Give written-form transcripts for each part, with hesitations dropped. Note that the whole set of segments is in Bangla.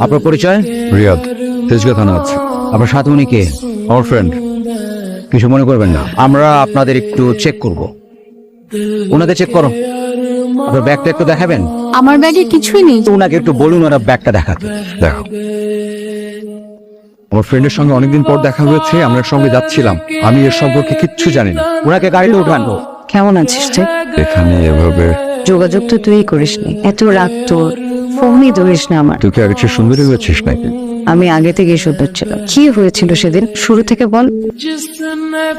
আপনার পরিচয়? রিয়াদ, তেজগাঁ থানা আছে। আপনার সাথে উনি কে? আমার ফ্রেন্ড। কিছু মনে করবেন না, আমরা আপনাদের একটু চেক করব। ওনাকে চেক করো। আপনার ব্যাগটা একটু দেখাবেন? আমার ব্যাগে কিছুই নেই। তো ওনাকে একটু বলুন ওরা ব্যাগটা দেখাতে। দেখো, আমার ফ্রেন্ডের সঙ্গে অনেকদিন পর দেখা হয়েছে, আমরা একসঙ্গে যাচ্ছিলাম। আমি এর সম্পর্কে কিচ্ছু জানি না। ওনাকে গাড়িতে উঠানো। কেমন আছিস তুই? এখানে এভাবে যোগাযোগ তো তুই করিসনি, এত রাত তোর, ফোনই ধরিস না আমার। তুই কি আগে চেয়ে সুন্দরী হয়েছিস নাকি? আমি আগে থেকেই সুন্দর ছিলাম। কি হয়েছিল সেদিন, শুরু থেকে বল।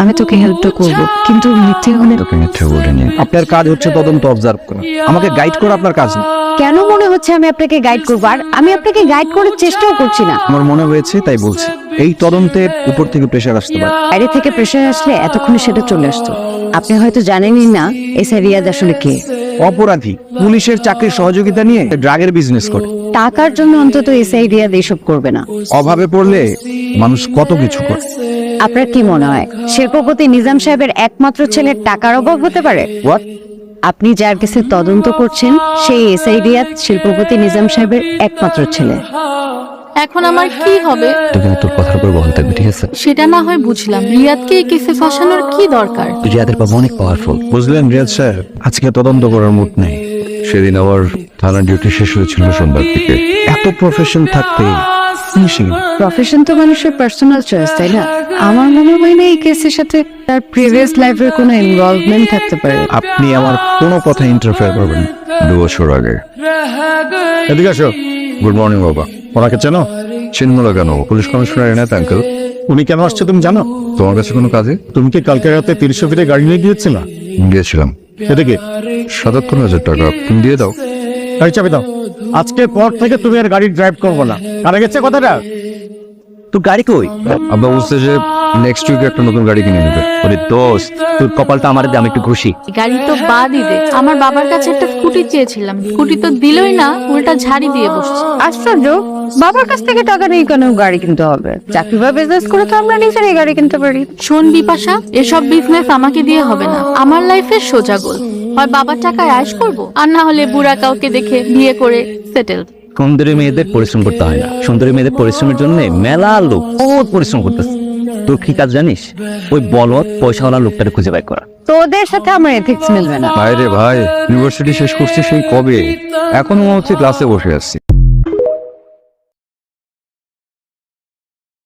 আমি তোকে হেল্পটা করবো, কিন্তু মিথ্যে হলে। তোকে মিথ্যে বলিনি। আপনার কাজ হচ্ছে তদন্ত অবজার্ভ করা, আমাকে গাইড করা আপনার কাজ না। কেন মনে হচ্ছে আমি আপনাকে গাইড করবো? আর আমি আপনাকে গাইড করার চেষ্টাও করছি না। আমার মনে হয়েছে তাই বলছি। এই তদন্তের উপর থেকে প্রেশার আসতে পারে। বাইরে থেকে প্রেশার আসলে এতক্ষণে সেটা চলে আসতো। আপনি হয়তো জানেনই না এসআই রিয়াদ আসলে কে। অপরাধী, পুলিশের চাকরির সহযোগিতা নিয়ে ড্রাগের বিজনেস করে। টাকার জন্য অন্তত এসআই রিয়াদ এইসব করবে না। অভাবে পড়লে মানুষ কত কিছু করে। আপনার কি মনে হয় শিল্পপতি নিজাম সাহেবের একমাত্র ছেলের টাকার অভাব হতে পারে? হোয়াট? আপনি যার কাছে তদন্ত করছেন সেই এসআই রিয়াদ শিল্পপতি নিজাম সাহেবের একমাত্র ছেলে। এখন আমার কি হবে? তোকে তোর কথার উপর বলতে হবে, ঠিক আছে? সেটা না হয় বুঝলাম, রিয়াদকে এই কেসে ফাঁসানোর কি দরকার? রিয়াদের বাবা অনেক পাওয়ারফুল, বুঝলেন রিয়াদ সাহেব? আজকে তদন্ত করার মুড নেই। সেদিন আমার থানার ডিউটি শেষ হয়েছিল সন্ধ্যার দিকে। এত প্রফেশন থাকতে ফিনিশিং। প্রফেশন তো মানুষের পার্সোনাল চয়েস, তাই না? আমার মনে হয় না এই কেসের সাথে তার প্রিভিয়াস লাইফের কোনো ইনভলভমেন্ট থাকতে পারে। আপনি আমার কোনো কথা ইন্টারফেয়ার করবেন না। 2 বছর আগে। এদিকে আসো। গুড মর্নিং বাবা। ওনাকে চেনো? চিনব না কেন? Police commissioner Enayet uncle. উনি কেন আসছে তুমি জানো? তোমার কাছে কোনো কাজে? তুমি কি কালকে রাতে 30 ফিটে গাড়ি নিয়ে গিয়েছিল? গিয়েছিলাম। এদিকে 77,000 টাকা। তুমি দিয়ে দাও। গাড়ি চাবি দাও। আজকের পর থেকে তুমি আর গাড়ি ড্রাইভ করবো না। কানে গেছে কথাটা? তোর গাড়ি কই? আব্বা বলছে যে নেক্সট উইকে একটা নতুন গাড়ি কিনে নেবে। ওরে দোস্ত, তোর কপালটা আমার দিয়ে, আমি একটু খুশি। গাড়ি তো বাদই দে, আমার বাবার কাছে একটা স্কুটি চেয়েছিলাম, স্কুটি তো দিলই না, উল্টা ঝাড়ি দিয়ে বসছে। আশ্চর্য, বাবার কাছ থেকে টাকা নেই কেন গাড়ি কিনতে হবে? চাকরি বা বিজনেস করে তো আমরা নিজেরাই গাড়ি কিনতে পারি। শোন বিপাশা, এসব বিজনেস আমাকে দিয়ে হবে না। আমার লাইফের সোজা গোল, হয় বাবার টাকায় আয়েশ করব, আর না হলে বুড়া কাউকে দেখে বিয়ে করে সেটেল। সুন্দরী মেয়েদের পরিশ্রম করতে হয় না, সুন্দরী মেয়েদের পরিশ্রমের জন্য মেলা লোক বহুত পরিশ্রম করতেছে। তোর কি কাজ জানিস? ওই বলদ পয়সাওয়ালা লোকটাকে খুঁজে বের করা। তোদের সাথে আমার এথিক্স মিলবে না। ভাই রে ভাই, ইউনিভার্সিটি শেষ করছি সেই কবে, এখনো মনে হচ্ছে ক্লাসে বসে আছি।